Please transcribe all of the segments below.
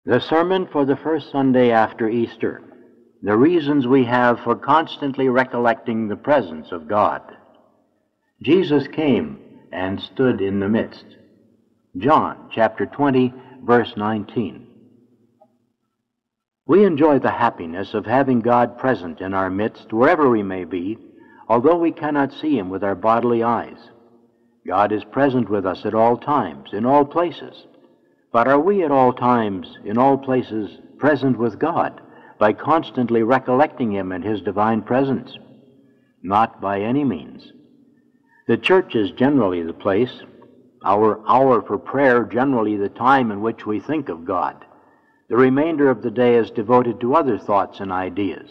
The sermon for the first Sunday after Easter. The reasons we have for constantly recollecting the presence of God. Jesus came and stood in the midst. John chapter 20, verse 19. We enjoy the happiness of having God present in our midst wherever we may be, although we cannot see Him with our bodily eyes. God is present with us at all times, in all places. But are we at all times, in all places, present with God by constantly recollecting Him and His divine presence? Not by any means. The church is generally the place, our hour for prayer generally the time in which we think of God. The remainder of the day is devoted to other thoughts and ideas.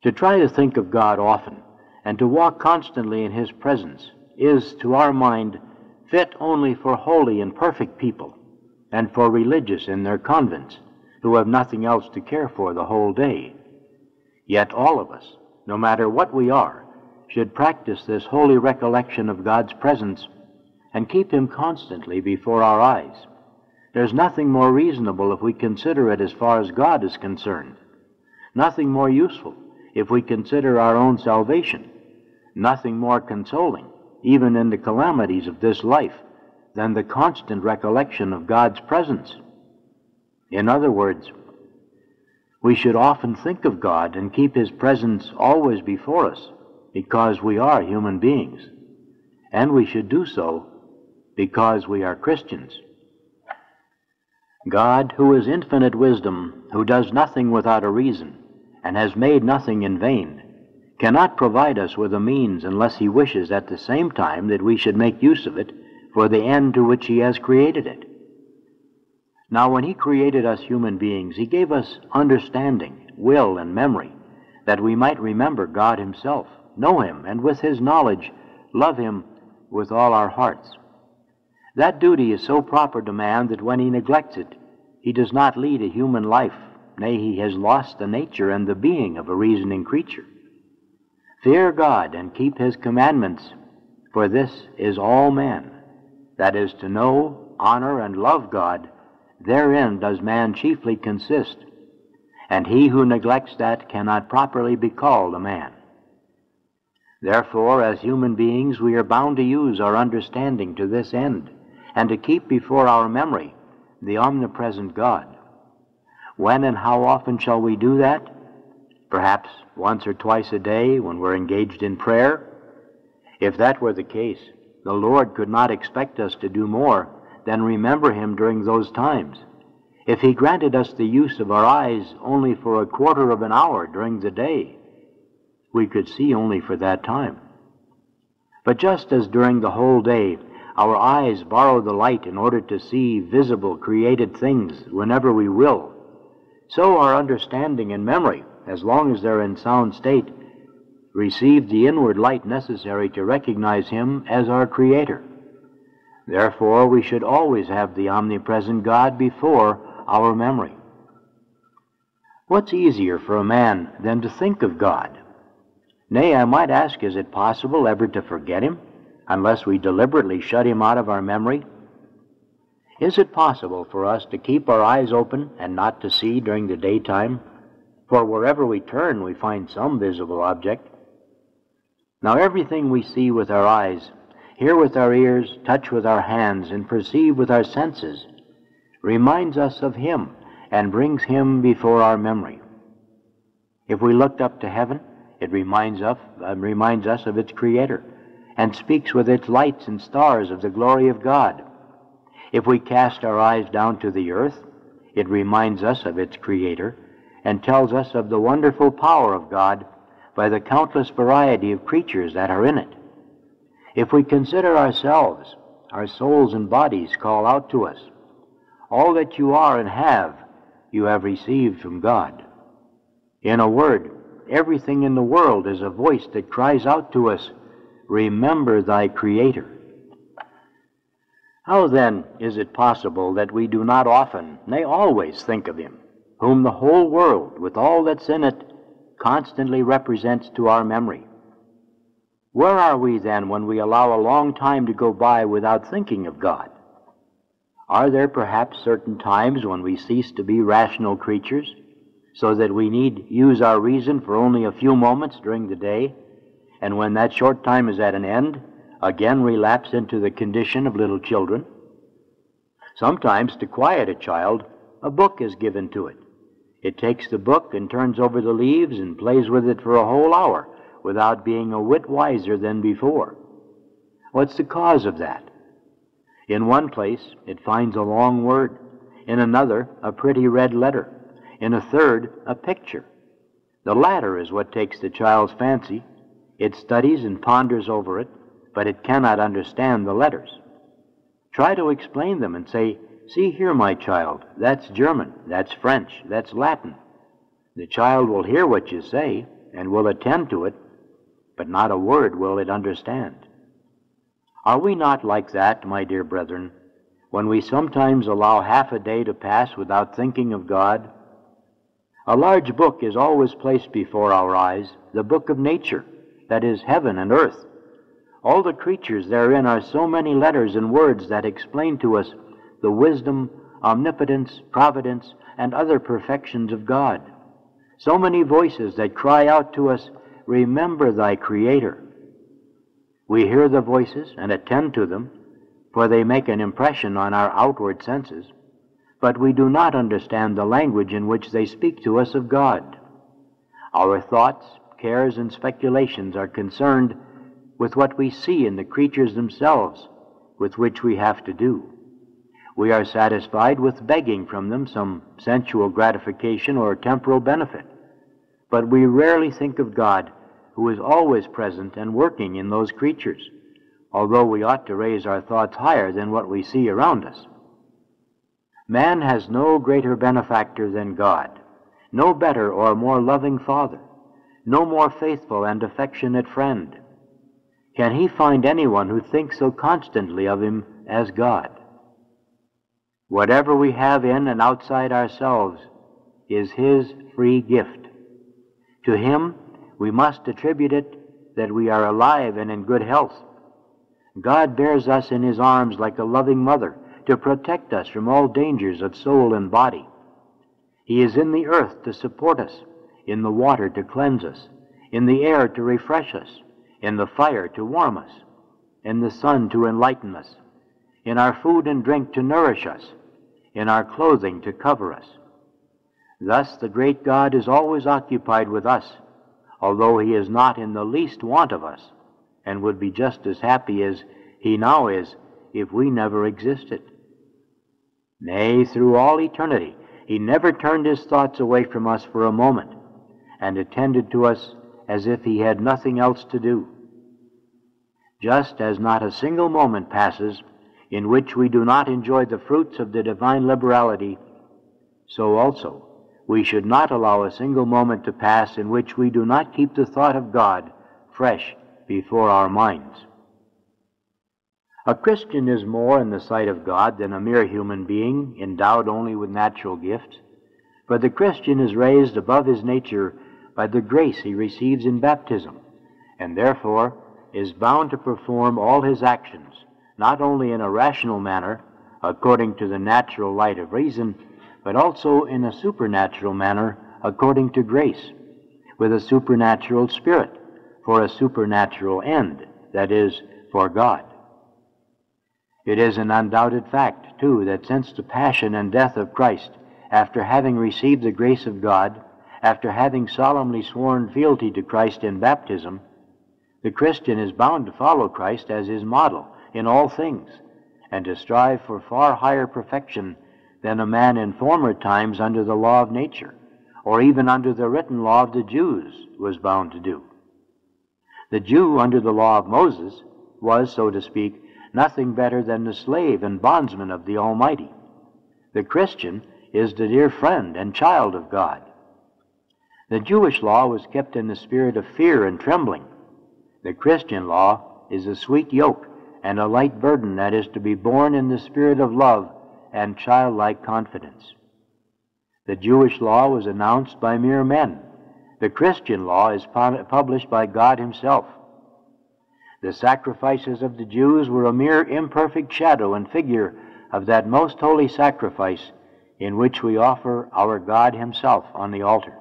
To try to think of God often and to walk constantly in His presence is, to our mind, fit only for holy and perfect people, and for religious in their convents, who have nothing else to care for the whole day. Yet all of us, no matter what we are, should practice this holy recollection of God's presence and keep Him constantly before our eyes. There's nothing more reasonable if we consider it as far as God is concerned, nothing more useful if we consider our own salvation, nothing more consoling, even in the calamities of this life, than the constant recollection of God's presence. In other words, we should often think of God and keep His presence always before us, because we are human beings, and we should do so because we are Christians. God, who is infinite wisdom, who does nothing without a reason, and has made nothing in vain, cannot provide us with a means unless He wishes at the same time that we should make use of it for the end to which He has created it. Now, when He created us human beings, He gave us understanding, will, and memory, that we might remember God Himself, know Him, and with His knowledge, love Him with all our hearts. That duty is so proper to man that when he neglects it, he does not lead a human life, nay, he has lost the nature and the being of a reasoning creature. Fear God and keep His commandments, for this is all man. That is, to know, honor, and love God. Therein does man chiefly consist, and he who neglects that cannot properly be called a man. Therefore, as human beings, we are bound to use our understanding to this end, and to keep before our memory the omnipresent God. When and how often shall we do that? Perhaps once or twice a day when we're engaged in prayer? If that were the case, the Lord could not expect us to do more than remember Him during those times. If He granted us the use of our eyes only for a quarter of an hour during the day, we could see only for that time. But just as during the whole day our eyes borrow the light in order to see visible created things whenever we will, so our understanding and memory, as long as they're in sound state, receive the inward light necessary to recognize Him as our Creator. Therefore, we should always have the omnipresent God before our memory. What's easier for a man than to think of God? Nay, I might ask, is it possible ever to forget Him, unless we deliberately shut Him out of our memory? Is it possible for us to keep our eyes open and not to see during the daytime? For wherever we turn, we find some visible object. Now, everything we see with our eyes, hear with our ears, touch with our hands, and perceive with our senses reminds us of Him and brings Him before our memory. If we looked up to heaven, it reminds us of its Creator and speaks with its lights and stars of the glory of God. If we cast our eyes down to the earth, it reminds us of its Creator and tells us of the wonderful power of God by the countless variety of creatures that are in it. If we consider ourselves, our souls and bodies call out to us, all that you are and have, you have received from God. In a word, everything in the world is a voice that cries out to us, remember thy Creator. How then is it possible that we do not often, nay, always think of Him, whom the whole world, with all that's in it, constantly represents to our memory? Where are we then when we allow a long time to go by without thinking of God? Are there perhaps certain times when we cease to be rational creatures, so that we need use our reason for only a few moments during the day, and when that short time is at an end, again relapse into the condition of little children? Sometimes, to quiet a child, a book is given to it. It takes the book and turns over the leaves and plays with it for a whole hour without being a whit wiser than before. What's the cause of that? In one place, it finds a long word. In another, a pretty red letter. In a third, a picture. The latter is what takes the child's fancy. It studies and ponders over it, but it cannot understand the letters. Try to explain them and say, "See here, my child, that's German, that's French, that's Latin." The child will hear what you say and will attend to it, but not a word will it understand. Are we not like that, my dear brethren, when we sometimes allow half a day to pass without thinking of God? A large book is always placed before our eyes, the book of nature, that is, heaven and earth. All the creatures therein are so many letters and words that explain to us the wisdom, omnipotence, providence, and other perfections of God. So many voices that cry out to us, "Remember thy Creator." We hear the voices and attend to them, for they make an impression on our outward senses, but we do not understand the language in which they speak to us of God. Our thoughts, cares, and speculations are concerned with what we see in the creatures themselves, with which we have to do. We are satisfied with begging from them some sensual gratification or temporal benefit, but we rarely think of God, who is always present and working in those creatures, although we ought to raise our thoughts higher than what we see around us. Man has no greater benefactor than God, no better or more loving father, no more faithful and affectionate friend. Can he find anyone who thinks so constantly of him as God? Whatever we have in and outside ourselves is his free gift. To him we must attribute it that we are alive and in good health. God bears us in his arms like a loving mother to protect us from all dangers of soul and body. He is in the earth to support us, in the water to cleanse us, in the air to refresh us, in the fire to warm us, in the sun to enlighten us, in our food and drink to nourish us, in our clothing to cover us. Thus the great God is always occupied with us, although he is not in the least want of us, and would be just as happy as he now is if we never existed. Nay, through all eternity, he never turned his thoughts away from us for a moment, and attended to us as if he had nothing else to do. Just as not a single moment passes in which we do not enjoy the fruits of the divine liberality, so also we should not allow a single moment to pass in which we do not keep the thought of God fresh before our minds. A Christian is more in the sight of God than a mere human being endowed only with natural gifts, for the Christian is raised above his nature by the grace he receives in baptism, and therefore is bound to perform all his actions, not only in a rational manner, according to the natural light of reason, but also in a supernatural manner, according to grace, with a supernatural spirit, for a supernatural end, that is, for God. It is an undoubted fact, too, that since the passion and death of Christ, after having received the grace of God, after having solemnly sworn fealty to Christ in baptism, the Christian is bound to follow Christ as his model in all things, and to strive for far higher perfection than a man in former times under the law of nature, or even under the written law of the Jews, was bound to do. The Jew under the law of Moses was, so to speak, nothing better than the slave and bondsman of the Almighty. The Christian is the dear friend and child of God. The Jewish law was kept in the spirit of fear and trembling. The Christian law is a sweet yoke and a light burden that is to be borne in the spirit of love and childlike confidence. The Jewish law was announced by mere men. The Christian law is published by God himself. The sacrifices of the Jews were a mere imperfect shadow and figure of that most holy sacrifice in which we offer our God Himself on the altar.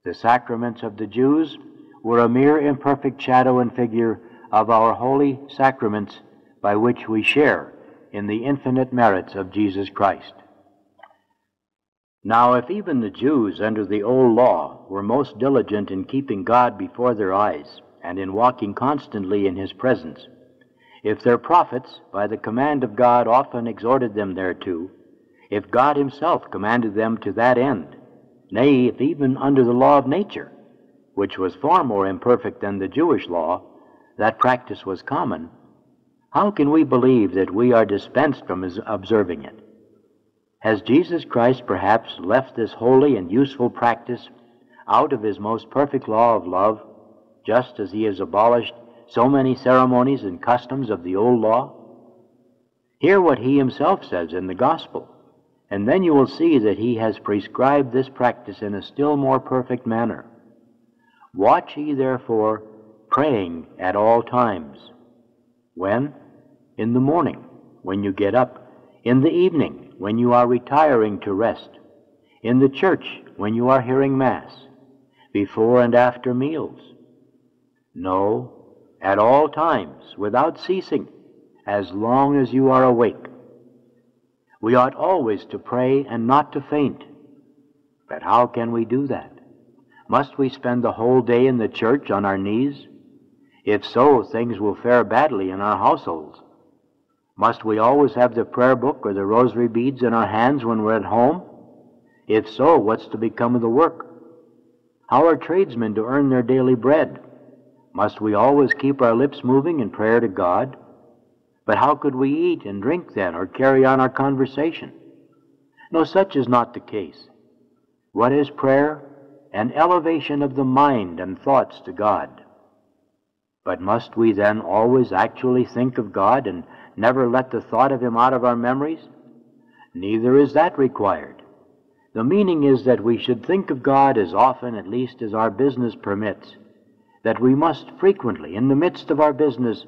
The sacraments of the Jews were a mere imperfect shadow and figure of our holy sacraments by which we share in the infinite merits of Jesus Christ. Now, if even the Jews under the old law were most diligent in keeping God before their eyes and in walking constantly in His presence, if their prophets, by the command of God, often exhorted them thereto, if God Himself commanded them to that end, nay, if even under the law of nature, which was far more imperfect than the Jewish law, that practice was common, how can we believe that we are dispensed from observing it? Has Jesus Christ perhaps left this holy and useful practice out of His most perfect law of love, just as He has abolished so many ceremonies and customs of the old law? Hear what He Himself says in the Gospel, and then you will see that He has prescribed this practice in a still more perfect manner. Watch ye therefore, praying at all times. When? In the morning, when you get up. In the evening, when you are retiring to rest. In the church, when you are hearing Mass. Before and after meals. No, at all times, without ceasing, as long as you are awake. We ought always to pray and not to faint. But how can we do that? Must we spend the whole day in the church on our knees? If so, things will fare badly in our households. Must we always have the prayer book or the rosary beads in our hands when we're at home? If so, what's to become of the work? How are tradesmen to earn their daily bread? Must we always keep our lips moving in prayer to God? But how could we eat and drink then, or carry on our conversation? No, such is not the case. What is prayer? An elevation of the mind and thoughts to God. But must we then always actually think of God and never let the thought of Him out of our memories? Neither is that required. The meaning is that we should think of God as often, at least, as our business permits, that we must frequently, in the midst of our business,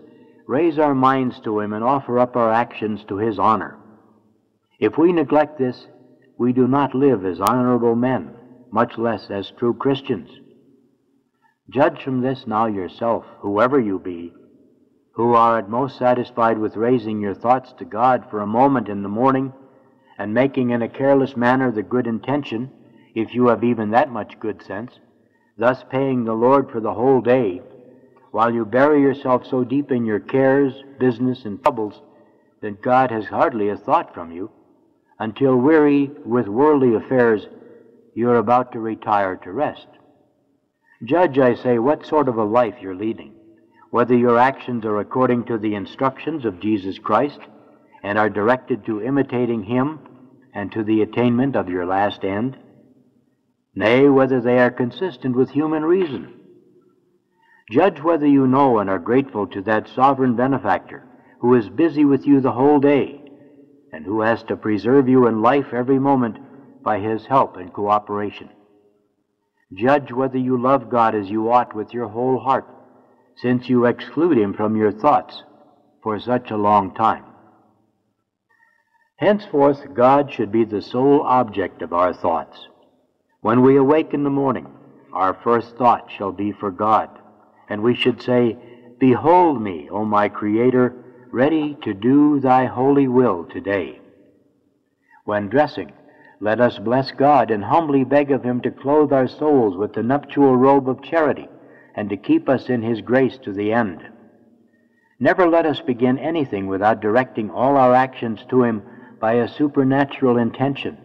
raise our minds to Him and offer up our actions to His honor. If we neglect this, we do not live as honorable men, much less as true Christians. Judge from this now yourself, whoever you be, who are at most satisfied with raising your thoughts to God for a moment in the morning, and making in a careless manner the good intention, if you have even that much good sense, thus paying the Lord for the whole day, while you bury yourself so deep in your cares, business, and troubles that God has hardly a thought from you, until weary with worldly affairs, you are about to retire to rest. Judge, I say, what sort of a life you're leading, whether your actions are according to the instructions of Jesus Christ and are directed to imitating Him and to the attainment of your last end, nay, whether they are consistent with human reason. Judge whether you know and are grateful to that sovereign benefactor who is busy with you the whole day and who has to preserve you in life every moment by His help and cooperation. Judge whether you love God as you ought with your whole heart, since you exclude Him from your thoughts for such a long time. Henceforth, God should be the sole object of our thoughts. When we awake in the morning, our first thought shall be for God, and we should say, "Behold me, O my Creator, ready to do Thy holy will today." When dressing, let us bless God and humbly beg of Him to clothe our souls with the nuptial robe of charity and to keep us in His grace to the end. Never let us begin anything without directing all our actions to Him by a supernatural intention.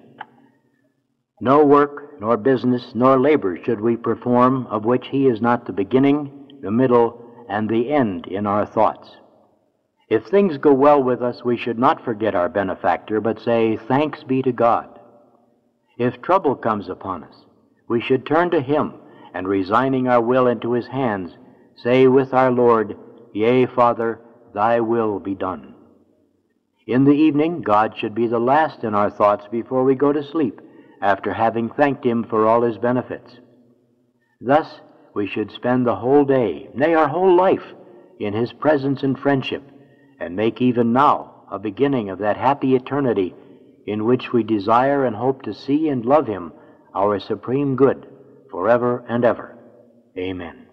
No work, nor business, nor labor should we perform of which He is not the beginning, the middle, and the end in our thoughts. If things go well with us, we should not forget our benefactor, but say, "Thanks be to God." If trouble comes upon us, we should turn to Him, and resigning our will into His hands, say with our Lord, "Yea, Father, Thy will be done." In the evening, God should be the last in our thoughts before we go to sleep, after having thanked Him for all His benefits. Thus, we should spend the whole day, nay, our whole life, in His presence and friendship, and make even now a beginning of that happy eternity in which we desire and hope to see and love him, our supreme good, forever and ever. Amen.